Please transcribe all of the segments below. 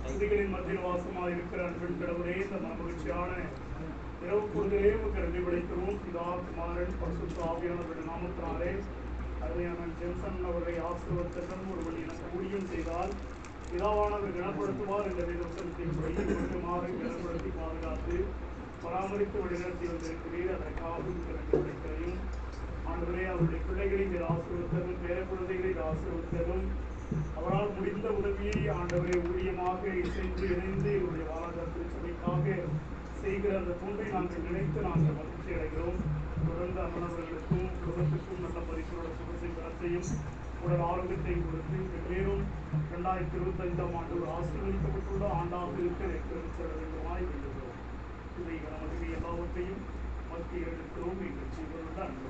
துதிகளின் மத்தியில் வாசமாக இருக்கிற அன்பின் கடவுளே, இந்த மகிழ்ச்சியான இரவு பொழுதிலே கருதி விளைக்கிறோம். பிதா, குமாரன், பரிசுத்த ஆவியானவருடைய நாமத்தினாலே அருமையான ஜென்சன் அவர்களை ஆசீர்வதித்தம் ஒருவன் எனக்கு ஊழியம் செய்தால் பிதாவானவர் கனப்படுத்துவார் என்ற விதத்தின் கொஞ்சமாறு கனப்படுத்தி பாதுகாத்து பராமரித்து வழிநடத்தி வந்திருக்கிறீர். அதற்காக விளைக்கிறதையும் ஆண்டவரே, அவருடைய பிள்ளைகளை இதில் ஆசீர்வதித்ததும் பேர குழந்தைகளை ஆசீர்வதித்ததும் அவரால் முடிந்த உதவியை ஆண்டவரை ஊழியமாக சென்று இணைந்து இவருடைய வாழ்க்கை திருச்சபைக்காக செய்கிற அந்த தொண்டை நாங்கள் நினைத்து நாங்கள் மகிழ்ச்சி அடைகிறோம். தொடர்ந்து அம்மனவர்களுக்கும் குடும்பத்துக்கும் நல்ல பரிசுகளோட சுகத்தை பலத்தையும் உடல் ஆரோக்கியத்தையும் கொடுத்து மேலும் 2025ஆம் ஆண்டு ஒரு ஆசீர்வதிக்கப்பட்டுள்ள ஆண்டாக இருக்க செல்ல வேண்டுமாய் வேண்டுகிறோம். இதை நமக்கு எல்லாவற்றையும் மத்திய எடுக்கிறோம். எங்கள் ஜீவனுள்ள அன்பு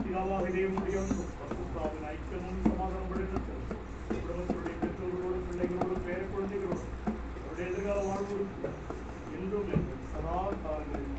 பிதாவாக தேவனுடைய பரிசுத்தாவின் ஐக்கியமும் சமாதானப்படுகிறது. குடும்பத்தினுடைய பெற்றோர்களோடும் பிள்ளைகளோடும் பேர குழந்தைகளோடும் அவருடைய எதிர்கால வாழ்வோடு என்றும் சதா காலங்களில்